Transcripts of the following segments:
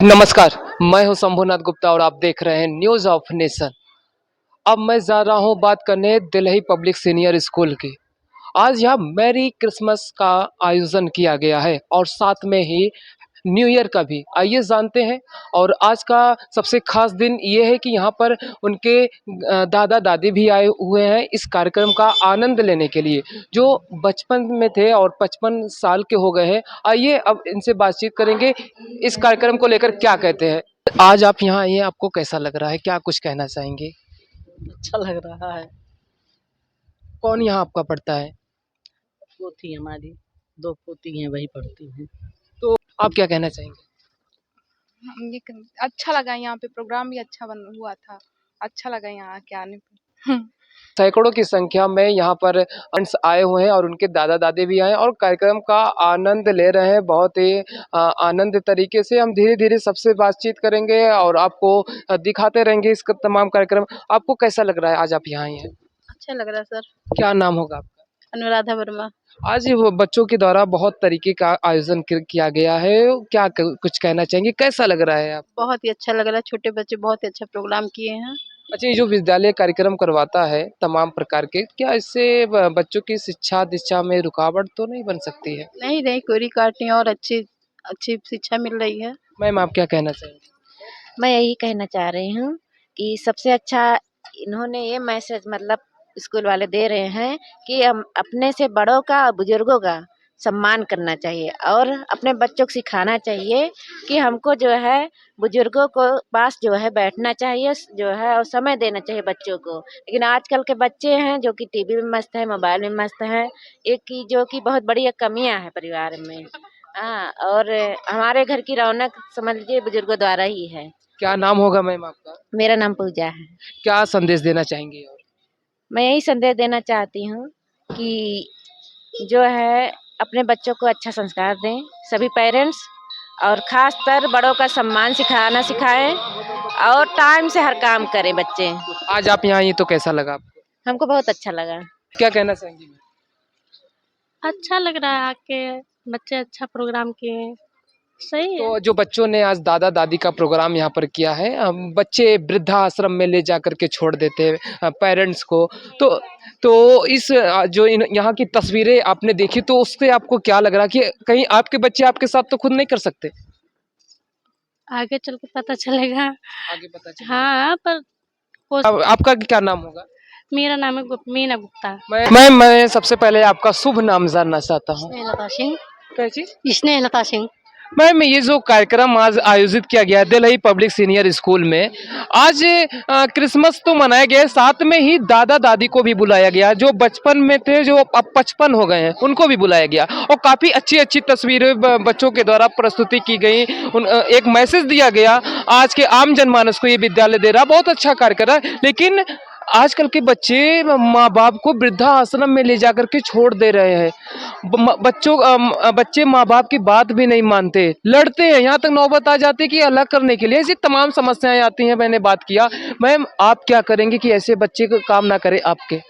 नमस्कार, मैं हूं शंभुनाथ गुप्ता और आप देख रहे हैं न्यूज़ ऑफ नेशन। अब मैं जा रहा हूं बात करने दिल्ली पब्लिक सीनियर स्कूल की। आज यहाँ मैरी क्रिसमस का आयोजन किया गया है और साथ में ही न्यू ईयर का भी। आइए जानते हैं। और आज का सबसे खास दिन ये है कि यहाँ पर उनके दादा दादी भी आए हुए हैं इस कार्यक्रम का आनंद लेने के लिए, जो बचपन में थे और 55 साल के हो गए हैं। आइए अब इनसे बातचीत करेंगे, इस कार्यक्रम को लेकर क्या कहते हैं। आज आप यहाँ आइए, आपको कैसा लग रहा है, क्या कुछ कहना चाहेंगे। अच्छा लग रहा है। कौन यहाँ आपका पढ़ता है। पोती हमारी 2 पोती हैं, वही पढ़ती हैं। तो आप क्या कहना चाहेंगे। अच्छा लगा, यहाँ पे प्रोग्राम भी अच्छा बन हुआ था। अच्छा लगा यहाँ आके आने पे। सैकड़ों की संख्या में यहाँ पर अंश आए हुए हैं और उनके दादा दादी भी आए और कार्यक्रम का आनंद ले रहे हैं। बहुत ही आनंद तरीके से हम धीरे धीरे सबसे बातचीत करेंगे और आपको दिखाते रहेंगे इसका तमाम कार्यक्रम। आपको कैसा लग रहा है आज आप यहाँ आए हैं। अच्छा लग रहा है सर। क्या नाम होगा आपका। अनुराधा वर्मा। आज वो बच्चों के द्वारा बहुत तरीके का आयोजन किया गया है, क्या कुछ कहना चाहेंगे, कैसा लग रहा है आप। बहुत ही अच्छा लग रहा है, छोटे बच्चे बहुत ही अच्छा प्रोग्राम किए हैं। अच्छा, ये जो विद्यालय कार्यक्रम करवाता है तमाम प्रकार के, क्या इससे बच्चों की शिक्षा दीक्षा में रुकावट तो नहीं बन सकती है। नहीं नहीं, कोई रिकॉर्ड नहीं और अच्छी अच्छी शिक्षा मिल रही है। मैम आप क्या कहना चाहेंगे। मैं यही कहना चाह रही हूँ कि सबसे अच्छा इन्होंने ये मैसेज मतलब स्कूल वाले दे रहे हैं कि हम अपने से बड़ों का बुजुर्गों का सम्मान करना चाहिए और अपने बच्चों को सिखाना चाहिए कि हमको जो है बुजुर्गों को पास जो है बैठना चाहिए जो है और समय देना चाहिए बच्चों को। लेकिन आजकल के बच्चे हैं जो कि टीवी में मस्त है, मोबाइल में मस्त है। एक की जो कि बहुत बड़ी एक कमियां है परिवार में। हाँ, और हमारे घर की रौनक समझ लीजिए बुजुर्गों द्वारा ही है। क्या नाम होगा मैम आपका। मेरा नाम पूजा है। क्या संदेश देना चाहेंगे। और मैं यही संदेश देना चाहती हूँ कि जो है अपने बच्चों को अच्छा संस्कार दें सभी पेरेंट्स, और खास कर बड़ों का सम्मान सिखाना सिखाएं और टाइम से हर काम करें बच्चे। आज आप यहाँ आए तो कैसा लगा आपको। हमको बहुत अच्छा लगा। क्या कहना चाहेंगे। अच्छा लग रहा है आके, बच्चे अच्छा प्रोग्राम किए, सही है। तो जो बच्चों ने आज दादा दादी का प्रोग्राम यहाँ पर किया है, बच्चे वृद्धाश्रम में ले जा करके छोड़ देते हैं पेरेंट्स को। तो इस जो यहाँ की तस्वीरें आपने देखी तो उससे आपको क्या लग रहा कि कहीं आपके बच्चे आपके साथ तो खुद नहीं कर सकते। आगे चल के पता चलेगा। आगे पता चलेगा। हाँ, पर आपका क्या नाम होगा। मेरा नाम है मीना गुप्ता। मैं सबसे पहले आपका शुभ नाम जानना चाहता हूँ। स्नेहलता सिंह। क्या चीज। स्नेहलता सिंह। मैम ये जो कार्यक्रम आज आयोजित किया गया है दिल्ली पब्लिक सीनियर स्कूल में, आज क्रिसमस तो मनाया गया है, साथ में ही दादा दादी को भी बुलाया गया, जो बचपन में थे जो अब 55 हो गए हैं उनको भी बुलाया गया और काफ़ी अच्छी अच्छी तस्वीरें बच्चों के द्वारा प्रस्तुति की गई। एक मैसेज दिया गया आज के आम जनमानस को, ये विद्यालय दे रहा, बहुत अच्छा कार्यक्रम है। लेकिन आजकल के बच्चे माँ बाप को वृद्धाश्रम में ले जाकर के छोड़ दे रहे हैं। बच्चे माँ बाप की बात भी नहीं मानते, लड़ते हैं, यहाँ तक नौबत आ जाती है कि अलग करने के लिए ऐसी तमाम समस्याएं आती हैं। मैंने बात किया, मैम आप क्या करेंगे कि ऐसे बच्चे को काम ना करे आपके।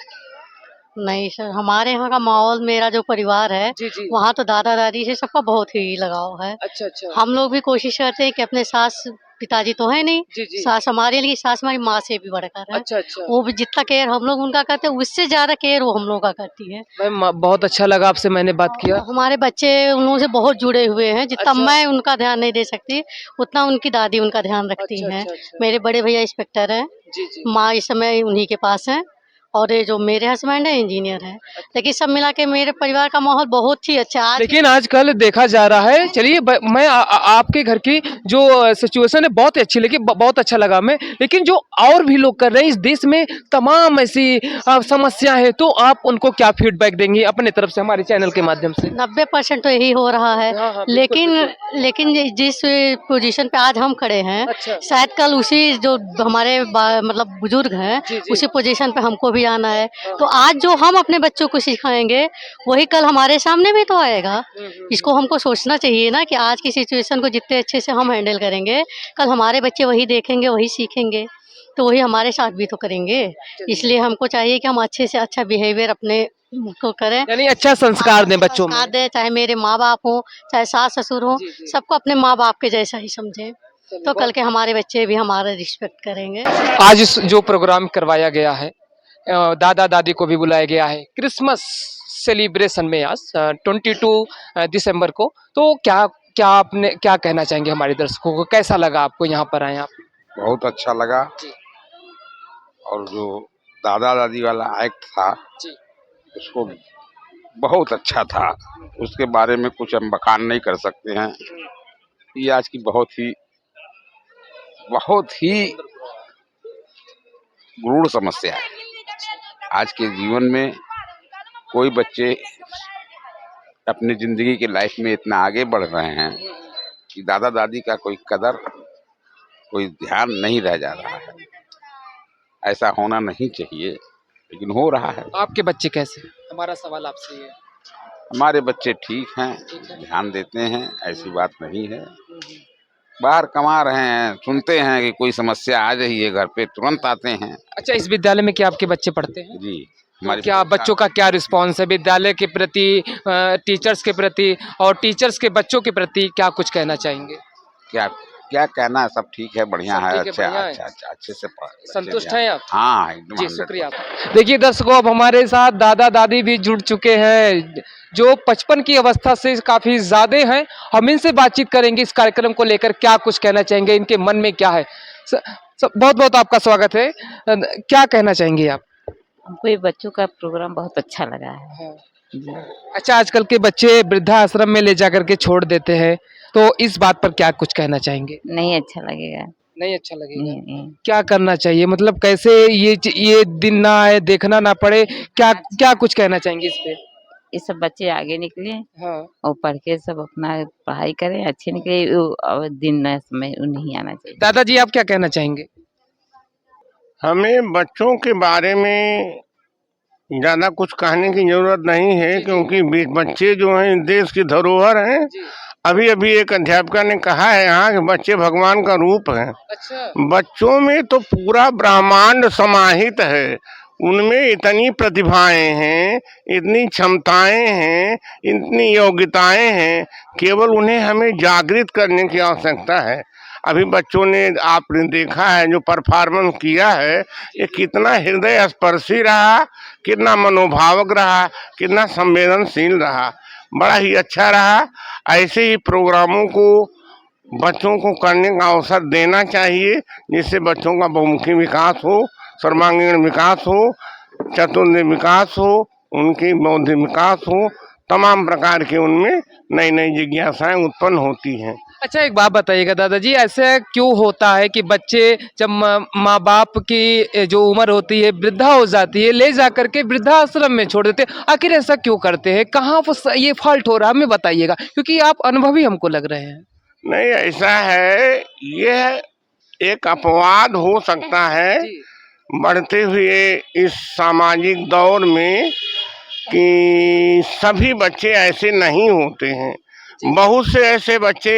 नहीं सर, हमारे यहाँ का माहौल, मेरा जो परिवार है जी जी। वहाँ तो दादा दादी से सबका बहुत ही लगाव है। अच्छा अच्छा। हम लोग भी कोशिश करते हैं कि अपने सास पिताजी तो है नहीं, जी जी। सास हमारे लिए, सास हमारी माँ से भी बढ़कर है। अच्छा अच्छा। वो भी जितना केयर हम लोग उनका करते हैं उससे ज्यादा केयर वो हम लोग का करती है। मैम बहुत अच्छा लगा आपसे मैंने बात किया। हमारे बच्चे उन लोगों से बहुत जुड़े हुए हैं, जितना अच्छा। मैं उनका ध्यान नहीं दे सकती उतना उनकी दादी उनका ध्यान रखती अच्छा हैं। अच्छा अच्छा। मेरे बड़े भैया इंस्पेक्टर हैं, जी जी। माँ इस समय उन्हीं के पास है, और ये जो मेरे हस्बैंड है इंजीनियर है। लेकिन सब मिला के मेरे परिवार का माहौल बहुत ही अच्छा है। लेकिन आजकल देखा जा रहा है, चलिए मैं आपके घर की जो सिचुएशन है बहुत ही अच्छी लगी, बहुत अच्छा लगा मैं। लेकिन जो और भी लोग कर रहे हैं इस देश में तमाम ऐसी समस्या है, तो आप उनको क्या फीडबैक देंगे अपने तरफ से हमारे चैनल के माध्यम से। 90% तो यही हो रहा है। हाँ, हाँ, बिल्कुल, लेकिन बिल्कुल। लेकिन जिस पोजीशन पे आज हम खड़े हैं, अच्छा। शायद कल उसी जो हमारे मतलब बुजुर्ग हैं जी, जी। उसी पोजीशन पे हमको भी आना है। तो आज जो हम अपने बच्चों को सिखाएंगे वही कल हमारे सामने भी तो आएगा। इसको हमको सोचना चाहिए ना कि आज की सिचुएशन को जितने अच्छे से हम हैंडल करेंगे, कल हमारे बच्चे वही देखेंगे, वही सीखेंगे, तो वही हमारे साथ भी तो करेंगे। इसलिए हमको चाहिए कि हम अच्छे से अच्छा बिहेवियर अपने को करें, यानी अच्छा संस्कार दें बच्चों में। संस्कार दें, चाहे मेरे माँ बाप हों, चाहे सास ससुर हों, जी, जी। सबको अपने माँ बाप के जैसा ही समझें। तो कल के हमारे बच्चे भी हमारा रिस्पेक्ट करेंगे। आज इस जो प्रोग्राम करवाया गया है, दादा दादी को भी बुलाया गया है क्रिसमस सेलिब्रेशन में आज 22 दिसंबर को, तो क्या क्या आपने क्या कहना चाहेंगे हमारे दर्शकों को, कैसा लगा आपको यहाँ पर आए आप? बहुत अच्छा लगा। जी। और जो दादा दादी वाला एक्ट था जी। उसको बहुत अच्छा था, उसके बारे में कुछ हम बखान नहीं कर सकते हैं। ये आज की बहुत ही गूढ़ समस्या है। आज के जीवन में कोई बच्चे अपनी जिंदगी की लाइफ में इतना आगे बढ़ रहे हैं कि दादा दादी का कोई कदर, कोई ध्यान नहीं रह जा रहा है। ऐसा होना नहीं चाहिए, लेकिन हो रहा है। आपके बच्चे कैसे? हमारा सवाल आपसे ये है। हमारे बच्चे ठीक हैं, ध्यान देते हैं, ऐसी बात नहीं है। बाहर कमा रहे हैं, सुनते हैं कि कोई समस्या आ रही है घर पे, तुरंत आते हैं। अच्छा, इस विद्यालय में क्या आपके बच्चे पढ़ते हैं? जी। तो हमारे क्या बच्चों का क्या रिस्पांस है विद्यालय के प्रति, टीचर्स के प्रति और टीचर्स के बच्चों के प्रति, क्या कुछ कहना चाहेंगे? क्या क्या कहना है, सब ठीक है, बढ़िया सब है, ठीक है, अच्छा बढ़िया है। अच्छा अच्छा अच्छे से संतुष्ट हैं आप? हाँ, एकदम जी, 100%। शुक्रिया। देखिए दर्शकों, अब हमारे साथ दादा दादी भी जुड़ चुके हैं जो 55 की अवस्था से काफी ज्यादा हैं। हम इनसे बातचीत करेंगे, इस कार्यक्रम को लेकर क्या कुछ कहना चाहेंगे, इनके मन में क्या है। बहुत बहुत आपका स्वागत है। क्या कहना चाहेंगे आप? हमको ये बच्चों का प्रोग्राम बहुत अच्छा लगा है। जी। अच्छा, आजकल के बच्चे वृद्धाश्रम में ले जाकर के छोड़ देते हैं, तो इस बात पर क्या कुछ कहना चाहेंगे? नहीं अच्छा लगेगा। नहीं अच्छा लगेगा। नहीं। क्या करना चाहिए, मतलब कैसे ये दिन ना आए, देखना ना पड़े, क्या क्या कुछ कहना चाहेंगे इस पे? ये सब बच्चे आगे निकले हाँ। और पढ़ के सब अपना पढ़ाई करें, अच्छे निकले। और दिन न समय नहीं आना चाहिए। दादाजी, आप क्या कहना चाहेंगे? हमें बच्चों के बारे में ज़्यादा कुछ कहने की जरूरत नहीं है, क्योंकि बच्चे जो हैं देश की धरोहर हैं। अभी अभी एक अध्यापिका ने कहा है यहाँ कि बच्चे भगवान का रूप हैं। अच्छा। बच्चों में तो पूरा ब्रह्मांड समाहित है, उनमें इतनी प्रतिभाएं हैं, इतनी क्षमताएं हैं, इतनी योग्यताएं हैं, केवल उन्हें हमें जागृत करने की आवश्यकता है। अभी बच्चों ने, आपने देखा है जो परफॉर्मेंस किया है, ये कितना हृदय स्पर्शी रहा, कितना मनोभावक रहा, कितना संवेदनशील रहा, बड़ा ही अच्छा रहा। ऐसे ही प्रोग्रामों को बच्चों को करने का अवसर देना चाहिए, जिससे बच्चों का बहुमुखी विकास हो, सर्वांगीण विकास हो, चतुर्थ विकास हो, उनकी बौद्धिक विकास हो, तमाम प्रकार के उनमें नई नई जिज्ञासाएं उत्पन्न होती हैं। अच्छा, एक बात बताइएगा दादाजी, ऐसे क्यों होता है कि बच्चे जब माँ बाप की जो उम्र होती है, वृद्धा हो जाती है, ले जाकर के वृद्धाश्रम में छोड़ देते हैं? आखिर ऐसा क्यों करते हैं? कहाँ ये फॉल्ट हो रहा है, हमें बताइएगा, क्योंकि आप अनुभवी हमको लग रहे हैं। नहीं, ऐसा है, यह एक अपवाद हो सकता है बढ़ते हुए इस सामाजिक दौर में, कि सभी बच्चे ऐसे नहीं होते हैं। बहुत से ऐसे बच्चे,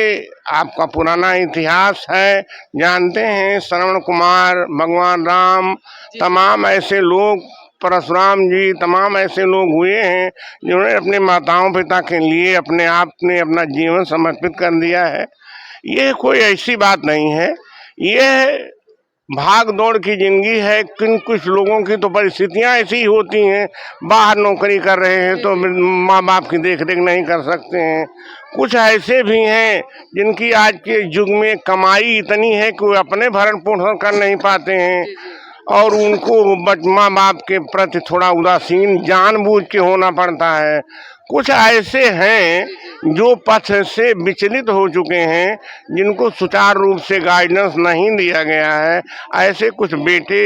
आपका पुराना इतिहास है, जानते हैं, श्रवण कुमार, भगवान राम, तमाम ऐसे लोग, परशुराम जी, तमाम ऐसे लोग हुए हैं जिन्होंने अपने माताओं पिता के लिए अपने आप ने अपना जीवन समर्पित कर दिया है। यह कोई ऐसी बात नहीं है, यह भाग दौड़ की जिंदगी है। कुछ लोगों की तो परिस्थितियां ऐसी होती हैं, बाहर नौकरी कर रहे हैं तो माँ बाप की देख रेख नहीं कर सकते हैं। कुछ ऐसे भी हैं जिनकी आज के युग में कमाई इतनी है कि वो अपने भरण पोषण कर नहीं पाते हैं, और उनको माँ बाप के प्रति थोड़ा उदासीन जानबूझ के होना पड़ता है। कुछ ऐसे हैं जो पथ से विचलित हो चुके हैं, जिनको सुचारू रूप से गाइडेंस नहीं दिया गया है। ऐसे कुछ बेटे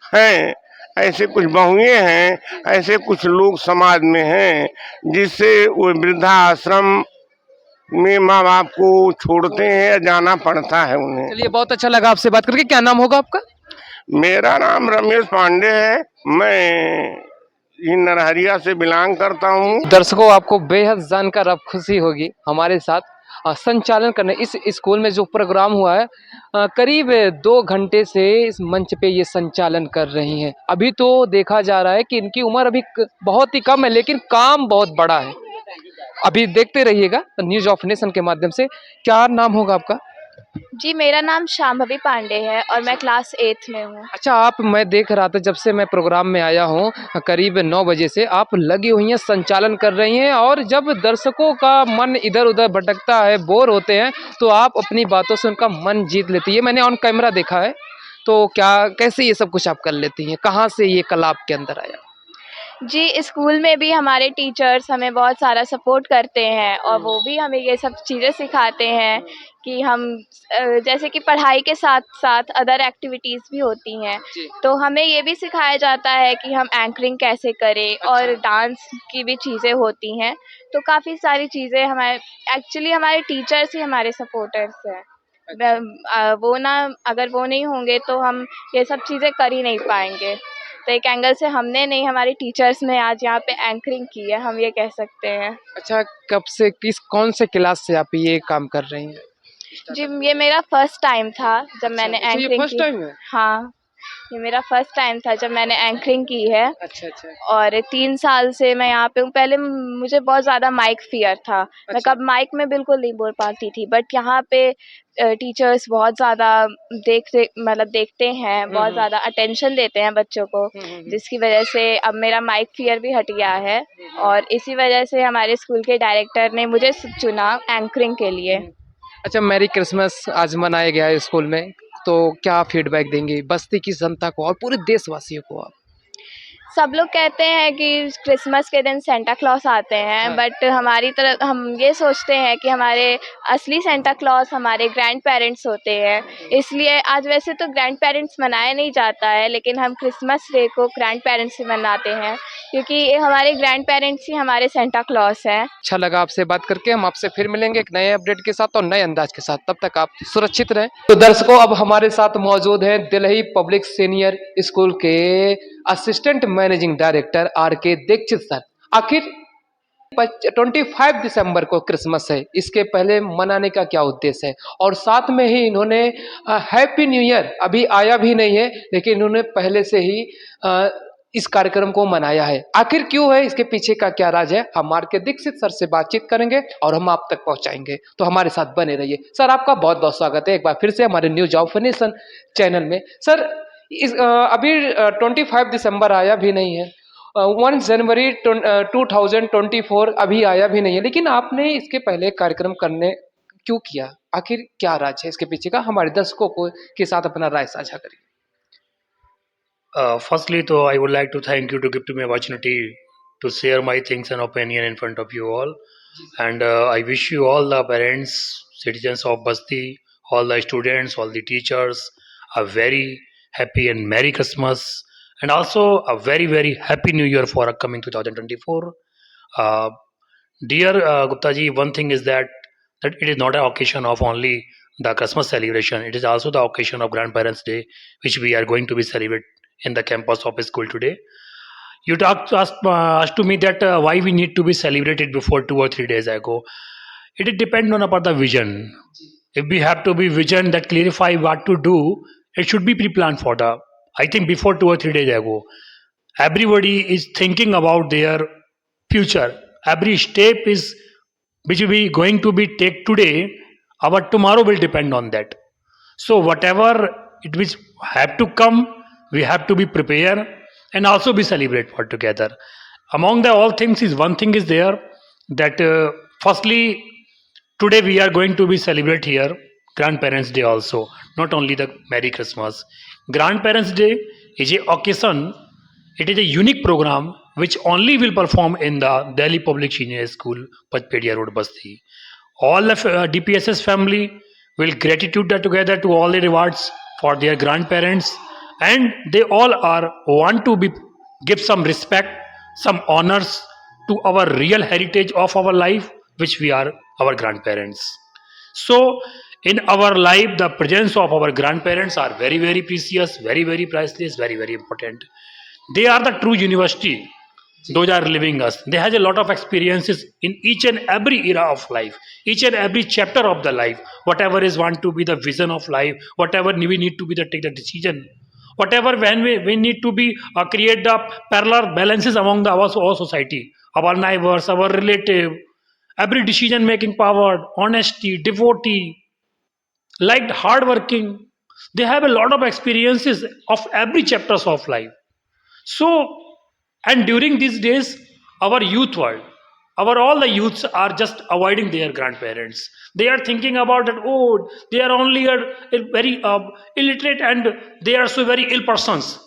हैं, ऐसे कुछ बहुएं हैं, ऐसे कुछ लोग समाज में हैं, जिससे वो वृद्धाश्रम में माँ बाप को छोड़ते हैं, जाना पड़ता है उन्हें। चलिए, बहुत अच्छा लगा आपसे बात करके। क्या नाम होगा आपका? मेरा नाम रमेश पांडे है, मैं नरहरिया से बिलोंग करता हूँ। दर्शकों, आपको बेहद जानकर अब खुशी होगी, हमारे साथ संचालन करने इस स्कूल में जो प्रोग्राम हुआ है, करीब 2 घंटे से इस मंच पे ये संचालन कर रही हैं। अभी तो देखा जा रहा है कि इनकी उम्र अभी बहुत ही कम है, लेकिन काम बहुत बड़ा है। अभी देखते रहिएगा न्यूज ऑफ नेशन के माध्यम से। क्या नाम होगा आपका? जी, मेरा नाम शांभवी पांडे है और मैं क्लास 8th में हूँ। अच्छा, आप मैं देख रहा था जब से मैं प्रोग्राम में आया हूँ करीब 9 बजे से आप लगी हुई हैं, संचालन कर रही हैं और जब दर्शकों का मन इधर-उधर भटकता है, बोर होते हैं, तो आप अपनी बातों से उनका मन जीत लेती हैं। मैंने ऑन कैमरा देखा है, तो क्या कैसे ये सब कुछ आप कर लेती हैं? कहाँ से ये कला आपके अंदर आया? जी, स्कूल में भी हमारे टीचर्स हमें बहुत सारा सपोर्ट करते हैं और वो भी हमें ये सब चीज़ें सिखाते हैं कि हम जैसे कि पढ़ाई के साथ-साथ अदर एक्टिविटीज़ भी होती हैं, जी। तो हमें ये भी सिखाया जाता है कि हम एंकरिंग कैसे करें और डांस की भी चीज़ें होती हैं। तो काफ़ी सारी चीज़ें हमारे टीचर्स ही हमारे सपोर्टर्स हैं। वो ना अगर वो नहीं होंगे तो हम ये सब चीज़ें कर ही नहीं पाएँगे। तो एक एंगल से हमने नहीं, हमारे टीचर्स ने आज यहाँ पे एंकरिंग की है, हम ये कह सकते हैं। अच्छा, कब से कौन से क्लास से आप ये काम कर रही हैं? जी, ये मेरा फर्स्ट टाइम था जब मैंने अच्छा, ये एंकरिंग फर्स्ट की। टाइम है? हाँ, ये मेरा फर्स्ट टाइम था जब मैंने एंकरिंग की है अच्छा, अच्छा। और 3 साल से मैं यहाँ पे हूँ। पहले मुझे बहुत ज़्यादा माइक फ़ियर था। मैं अच्छा। कब माइक में बिल्कुल नहीं बोल पाती थी, बट यहाँ पे टीचर्स बहुत ज़्यादा देखते हैं, बहुत ज़्यादा अटेंशन देते हैं बच्चों को, जिसकी वजह से अब मेरा माइक फ़ियर भी हट गया है और इसी वजह से हमारे स्कूल के डायरेक्टर ने मुझे चुना एंकरिंग के लिए। अच्छा, मैरी क्रिसमस आज मनाया गया है स्कूल में, तो क्या फीडबैक देंगी बस्ती की जनता को और पूरे देशवासियों को आप? सब लोग कहते हैं कि क्रिसमस के दिन सेंटा क्लॉस आते हैं, हाँ। बट हमारी तरफ हम ये सोचते हैं कि हमारे असली सेंटा क्लॉस हमारे ग्रैंड पेरेंट्स होते हैं। इसलिए आज वैसे तो ग्रैंड पेरेंट्स मनाया नहीं जाता है, लेकिन हम क्रिसमस डे को ग्रैंड पेरेंट्स से मनाते हैं क्योंकि ये हमारे ग्रैंड पेरेंट्स ही हमारे सेंटा क्लॉस हैं। अच्छा लगा आपसे बात करके, हम आपसे फिर मिलेंगे एक नए अपडेट के साथ और नए अंदाज के साथ, तब तक आप सुरक्षित रहें। तो दर्शकों, अब हमारे साथ मौजूद हैं दिल्ली पब्लिक सीनियर स्कूल के assistant managing director R K. Dixit sir. आखिर 25 दिसंबर को क्रिसमस है, इसके पहले मनाने का क्या उद्देश्य है? और साथ में ही इन्होंने हैप्पी न्यू ईयर अभी आया भी नहीं है, लेकिन इन्होंने पहले से ही इस कार्यक्रम को मनाया है। आखिर क्यों है, इसके पीछे का क्या राज है, हम आर.के. दीक्षित सर से बातचीत करेंगे और हम आप तक पहुंचाएंगे। तो हमारे साथ बने रहिए। सर, आपका बहुत बहुत स्वागत है एक बार फिर से हमारे न्यूज ऑफ नेशन चैनल में। सर, अभी 25 दिसंबर आया भी नहीं है, 1 जनवरी 2024 अभी आया भी नहीं है, लेकिन आपने इसके पहले कार्यक्रम करने क्यों किया? आखिर क्या राज है इसके पीछे का? हमारे दर्शकों को के साथ अपना राय साझा करिए। Firstly, though, I would like to thank you to give to me opportunity to share my things and opinion in front of you all. And I wish you all the parents, citizens of Basti, all the students, all the teachers, a very happy and Merry Christmas, and also a very, very happy New Year for upcoming 2024. Uh, Dear Gupta ji, one thing is that it is not an occasion of only the Christmas celebration. It is also the occasion of Grandparents' Day, which we are going to be celebrate in the campus of a school today. You asked to me that why we need to be celebrated before 2 or 3 days ago. It depends on about the vision. If we have to be vision that clarify what to do, it should be pre-planned for the. I think before 2 or 3 days ago, everybody is thinking about their future. Every step is which we going to be take today, our tomorrow will depend on that. So whatever it which have to come, we have to be prepared and also be celebrate for together. Among the all things is one thing is there that firstly today we are going to be celebrate here Grandparents' Day also, not only the Merry Christmas. Grandparents' Day is a occasion. It is a unique program which only will perform in the Delhi Public Senior School, Pachpedia Road, Basti. All the DPSS family will gratitude together to all the rewards for their grandparents, and they all are want to be give some respect, some honors to our real heritage of our life, which we are our grandparents. So in our life, the presence of our grandparents are very, very precious, very, very priceless, very, very important. They are the true university. Those are living us. They have a lot of experiences in each and every era of life, each and every chapter of the life. Whatever is want to be the vision of life, whatever we need to be the take the decision, whatever when we need to be create the parallel balances among the our society, our neighbors, our relative, every decision making power, honesty, devotee, like hardworking. They have a lot of experiences of every chapters of life. So, and during these days, our youth world, all the youths are just avoiding their grandparents. They are thinking about that. Oh, they are only a very illiterate and they are so very ill persons.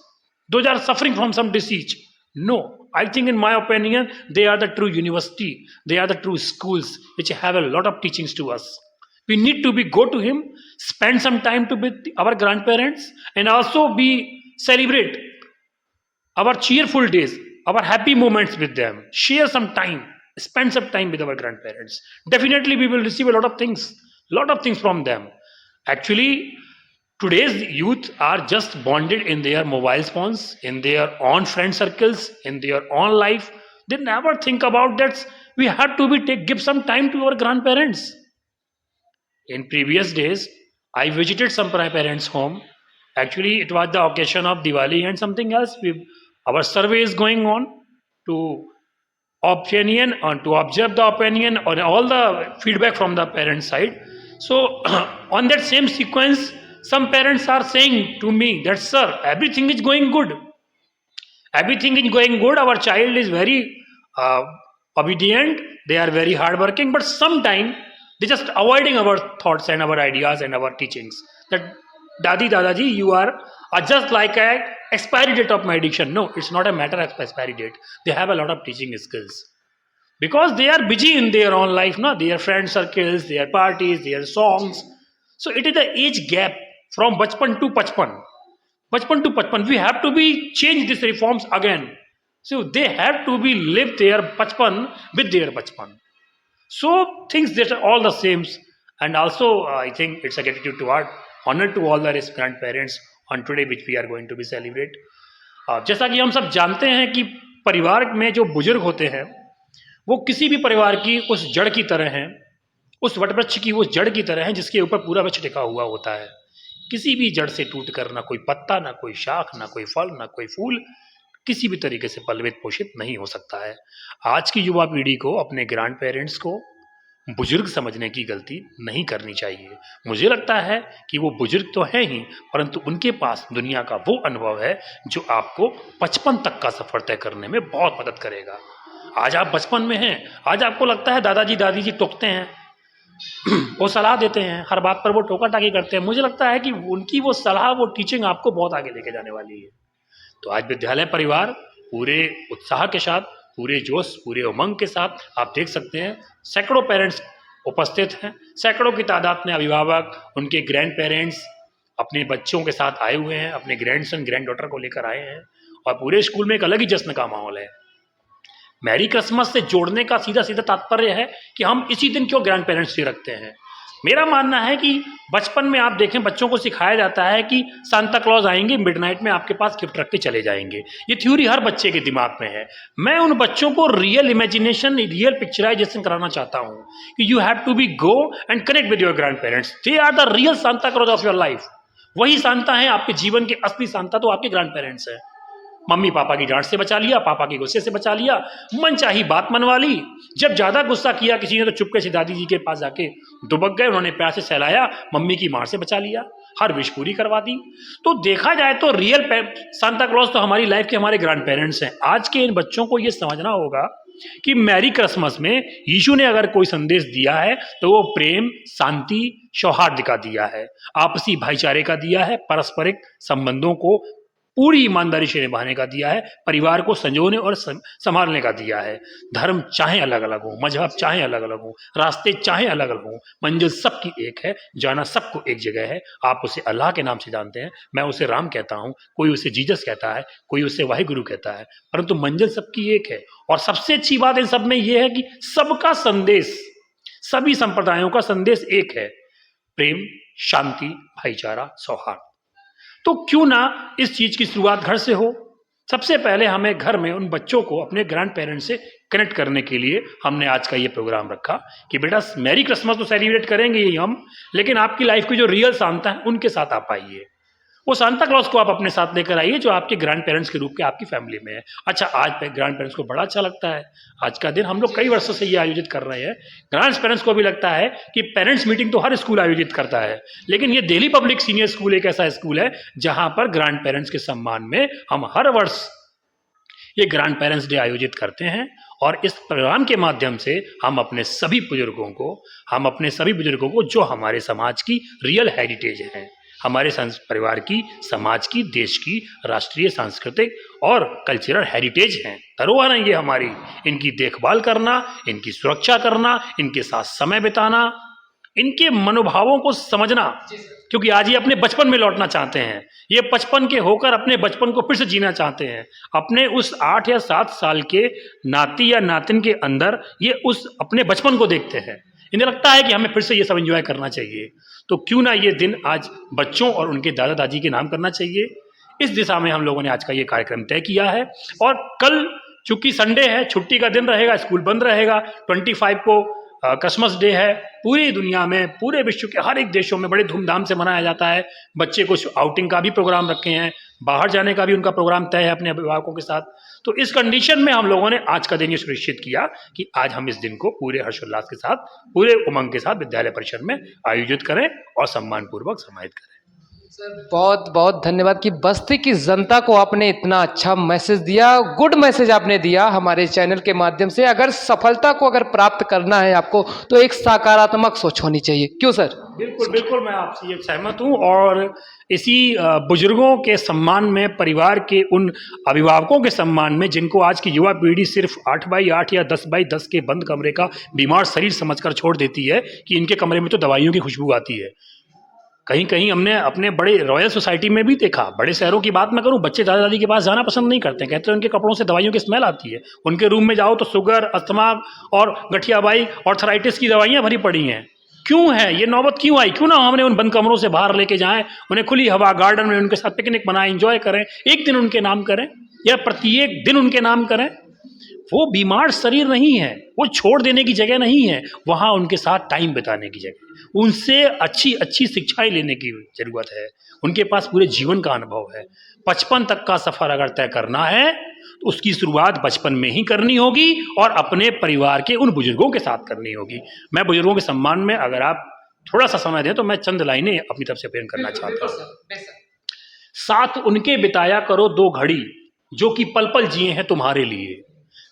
Those are suffering from some disease. No, I think, in my opinion, they are the true university. They are the true schools which have a lot of teachings to us. We need to be go to him, spend some time to with our grandparents, and also be celebrate our cheerful days, our happy moments with them. Share some time, spend some time with our grandparents. Definitely, we will receive a lot of things from them. Actually, today's youth are just bonded in their mobile phones, in their own friend circles, in their own life. They never think about that. We have to give some time to our grandparents. In previous days, I visited some of my parents' home. Actually, it was the occasion of Diwali and something else. Our survey is going on to opinion and to observe the opinion or all the feedback from the parent side. So, on that same sequence, some parents are saying to me that, sir, everything is going good. Everything is going good. Our child is very obedient. They are very hardworking. But sometimes they just avoiding our thoughts and our ideas and our teachings. That Dadaji, you are just like a expiry date of my addiction. No, it's not a matter of expiry date. They have a lot of teaching skills. Because they are busy in their own life, no? Their friend circles, their parties, their songs. So it is the age gap from bachpan to pachpan. Bachpan to pachpan. We have to change these reforms again. So they have to live their bachpan with their bachpan. So things that are all the same. And also I think it's a gratitude to art, honor to all the grandparents on today which we are going to be celebrate. जैसा कि हम सब जानते हैं कि परिवार में जो बुजुर्ग होते हैं वो किसी भी परिवार की उस जड़ की तरह हैं, उस वटवृक्ष की उस जड़ की तरह हैं जिसके ऊपर पूरा वृक्ष टिका हुआ होता है. किसी भी जड़ से टूट कर ना कोई पत्ता, ना कोई शाख, ना कोई फल, ना कोई फूल किसी भी तरीके से पलवित पोषित नहीं हो सकता है. आज की युवा पीढ़ी को अपने ग्रैंड पेरेंट्स को बुजुर्ग समझने की गलती नहीं करनी चाहिए. मुझे लगता है कि वो बुजुर्ग तो हैं ही, परंतु उनके पास दुनिया का वो अनुभव है जो आपको 55 तक का सफर तय करने में बहुत मदद करेगा. आज आप बचपन में हैं, आज आपको लगता है दादाजी दादी जी टोकते हैं, वो सलाह देते हैं, हर बात पर वो टोका टाकी करते हैं. मुझे लगता है कि उनकी वो सलाह, वो टीचिंग आपको बहुत आगे लेके जाने वाली है. तो आज विद्यालय परिवार पूरे उत्साह के साथ, पूरे जोश, पूरे उमंग के साथ आप देख सकते हैं सैकड़ों पेरेंट्स उपस्थित हैं, सैकड़ों की तादाद में अभिभावक, उनके ग्रैंड पेरेंट्स अपने बच्चों के साथ आए हुए हैं, अपने ग्रैंडसन ग्रैंड डॉटर को लेकर आए हैं और पूरे स्कूल में एक अलग ही जश्न का माहौल है. मैरी क्रिसमस से जोड़ने का सीधा सीधा तात्पर्य है कि हम इसी दिन क्यों ग्रैंड पेरेंट्स डे रखते हैं. मेरा मानना है कि बचपन में आप देखें बच्चों को सिखाया जाता है कि सांता क्लॉज आएंगे, मिडनाइट में आपके पास गिफ्ट रख के चले जाएंगे. ये थ्योरी हर बच्चे के दिमाग में है. मैं उन बच्चों को रियल इमेजिनेशन, रियल पिक्चराइजेशन कराना चाहता हूँ कि you have to be go and connect with your grandparents. They are the real Santa Claus of your life. वही सांता है आपके जीवन के असली सांता तो आपके ग्रैंड पेरेंट्स हैं. मम्मी पापा की डांट से बचा लिया, पापा के गुस्से से बचा लिया, मनचाही बात मनवा ली. जब ज्यादा गुस्सा किया किसी ने तो चुपके से दादी जी के पास जाके दुबक गए, उन्होंने प्यार से सहलाया, मम्मी की मार से बचा लिया, हर विश पूरी करवा दी. तो देखा जाए तो रियल सांता क्लॉज तो हमारी लाइफ के हमारे ग्रैंड पेरेंट्स हैं. आज के इन बच्चों को ये समझना होगा कि मैरी क्रिसमस में यीशु ने अगर कोई संदेश दिया है तो वो प्रेम, शांति, सौहार्द का दिया है, आपसी भाईचारे का दिया है, पारस्परिक संबंधों को पूरी ईमानदारी से निभाने का दिया है, परिवार को संजोने और संभालने का दिया है. धर्म चाहे अलग अलग हो, मजहब चाहे अलग अलग हो, रास्ते चाहे अलग अलग हो, मंजिल सबकी एक है, जाना सबको एक जगह है. आप उसे अल्लाह के नाम से जानते हैं, मैं उसे राम कहता हूँ, कोई उसे जीसस कहता है, कोई उसे वाहिगुरु कहता है, परंतु मंजिल सबकी एक है. और सबसे अच्छी बात इन सब में यह है कि सबका संदेश, सभी संप्रदायों का संदेश एक है, प्रेम, शांति, भाईचारा, सौहार्द. तो क्यों ना इस चीज की शुरुआत घर से हो. सबसे पहले हमें घर में उन बच्चों को अपने ग्रैंड पेरेंट्स से कनेक्ट करने के लिए हमने आज का ये प्रोग्राम रखा कि बेटा मैरी क्रिसमस तो सेलिब्रेट करेंगे ही हम, लेकिन आपकी लाइफ की जो रियल सांता है उनके साथ आप आइए, वो सांता क्लॉज को आप अपने साथ लेकर आइए जो आपके ग्रैंड पेरेंट्स के रूप में आपकी फैमिली में है। अच्छा, आज ग्रैंड पेरेंट्स को बड़ा अच्छा लगता है, आज का दिन हम लोग कई वर्षों से ये आयोजित कर रहे हैं। ग्रैंड पेरेंट्स को भी लगता है कि पेरेंट्स मीटिंग तो हर स्कूल आयोजित करता है, लेकिन ये दिल्ली पब्लिक सीनियर स्कूल एक ऐसा स्कूल है जहां पर ग्रैंड पेरेंट्स के सम्मान में हम हर वर्ष ये ग्रैंड पेरेंट्स डे आयोजित करते हैं। और इस प्रोग्राम के माध्यम से हम अपने सभी बुजुर्गों को जो हमारे समाज की रियल हेरिटेज है, हमारे परिवार की, समाज की, देश की राष्ट्रीय, सांस्कृतिक और कल्चरल हेरिटेज हैं, धरोहर हैं ये हमारी, इनकी देखभाल करना, इनकी सुरक्षा करना, इनके साथ समय बिताना, इनके मनोभावों को समझना, क्योंकि आज ये अपने बचपन में लौटना चाहते हैं, ये बचपन के होकर अपने बचपन को फिर से जीना चाहते हैं। अपने उस 8 या 7 साल के नाती या नातिन के अंदर ये उस अपने बचपन को देखते हैं, इन्हें लगता है कि हमें फिर से ये सब एंजॉय करना चाहिए। तो क्यों ना ये दिन आज बच्चों और उनके दादा दादी के नाम करना चाहिए। इस दिशा में हम लोगों ने आज का ये कार्यक्रम तय किया है। और कल चूंकि संडे है, छुट्टी का दिन रहेगा, स्कूल बंद रहेगा। 25 को क्रिसमस डे है। पूरी दुनिया में, पूरे विश्व के हर एक देशों में बड़े धूमधाम से मनाया जाता है। बच्चे कुछ आउटिंग का भी प्रोग्राम रखे हैं, बाहर जाने का भी उनका प्रोग्राम तय है अपने अभिभावकों के साथ। तो इस कंडीशन में हम लोगों ने आज का दिन ये सुनिश्चित किया कि आज हम इस दिन को पूरे हर्षोल्लास के साथ, पूरे उमंग के साथ विद्यालय परिसर में आयोजित करें और सम्मानपूर्वक समाहित करें। सर बहुत बहुत धन्यवाद कि बस्ती की जनता को आपने इतना अच्छा मैसेज दिया, गुड मैसेज आपने दिया हमारे चैनल के माध्यम से। अगर सफलता को अगर प्राप्त करना है आपको तो एक सकारात्मक सोच होनी चाहिए, क्यों सर? बिल्कुल बिल्कुल, मैं आपसे ये सहमत हूँ। और इसी बुजुर्गों के सम्मान में, परिवार के उन अभिभावकों के सम्मान में जिनको आज की युवा पीढ़ी सिर्फ 8x8 या 10x10 के बंद कमरे का बीमार शरीर समझकर छोड़ देती है कि इनके कमरे में तो दवाइयों की खुशबू आती है। कहीं कहीं हमने अपने बड़े रॉयल सोसाइटी में भी देखा, बड़े शहरों की बात मैं करूं, बच्चे दादा दादी के पास जाना पसंद नहीं करते, कहते हैं उनके कपड़ों से दवाइयों की स्मेल आती है। उनके रूम में जाओ तो शुगर, अस्थमा और गठियाबाई, ऑर्थराइटिस की दवाइयाँ भरी पड़ी हैं। क्यों है ये नौबत, क्यों आई? क्यों ना हमने उन बंद कमरों से बाहर लेके जाएं, उन्हें खुली हवा, गार्डन में उनके साथ पिकनिक मनाएं, एंजॉय करें, एक दिन उनके नाम करें या प्रत्येक दिन उनके नाम करें। वो बीमार शरीर नहीं है, वो छोड़ देने की जगह नहीं है, वहाँ उनके साथ टाइम बिताने की जगह, उनसे अच्छी अच्छी शिक्षाएं लेने की जरूरत है। उनके पास पूरे जीवन का अनुभव है। 55 तक का सफर अगर तय करना है तो उसकी शुरुआत बचपन में ही करनी होगी और अपने परिवार के उन बुजुर्गों के साथ करनी होगी। मैं बुजुर्गों के सम्मान में अगर आप थोड़ा सा समय दें तो मैं चंद लाइनें अपनी तरफ से प्रेम करना चाहता हूँ। साथ उनके बिताया करो 2 घड़ी जो कि पल पल जिए हैं तुम्हारे लिए।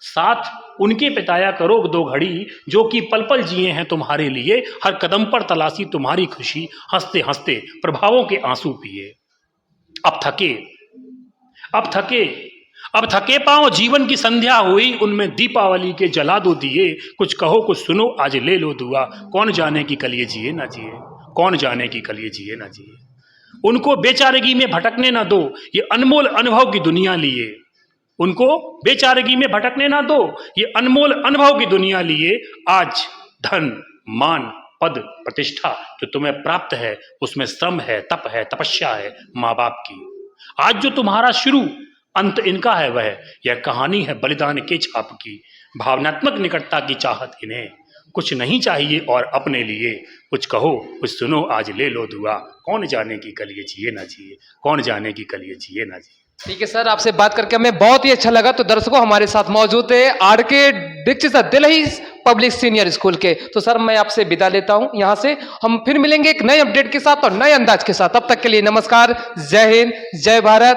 साथ उनके बिताया करो 2 घड़ी जो कि पल पल जिए हैं तुम्हारे लिए। हर कदम पर तलाशी तुम्हारी खुशी, हंसते हंसते प्रभावों के आंसू पिए। अब थके पांव जीवन की संध्या हुई, उनमें दीपावली के जला दो दिए। कुछ कहो कुछ सुनो आज ले लो दुआ, कौन जाने की कल ये जिए ना जिए, कौन जाने की कल ये जिए ना जिए। उनको बेचारगी में भटकने ना दो, ये अनमोल अनुभव की दुनिया लिए। उनको बेचारगी में भटकने ना दो, ये अनमोल अनुभव की दुनिया लिए। आज धन, मान, पद, प्रतिष्ठा जो तुम्हें प्राप्त है उसमें श्रम है, तप है, तपस्या है माँ बाप की। आज जो तुम्हारा शुरू अंत इनका है वह यह कहानी है बलिदान के छाप की। भावनात्मक निकटता की चाहत इन्हें, कुछ नहीं चाहिए और अपने लिए। कुछ कहो कुछ सुनो आज ले लो दुआ, कौन जाने की कल ये जिए ना जिए, कौन जाने की कल ये जिए ना जिए। ठीक है सर, आपसे बात करके हमें बहुत ही अच्छा लगा। तो दर्शकों हमारे साथ मौजूद है R K. Dixit sir, Delhi public senior school के। तो सर मैं आपसे विदा लेता हूं यहाँ से। हम फिर मिलेंगे एक नए अपडेट के साथ और नए अंदाज के साथ। तब तक के लिए नमस्कार, जय हिंद, जय भारत।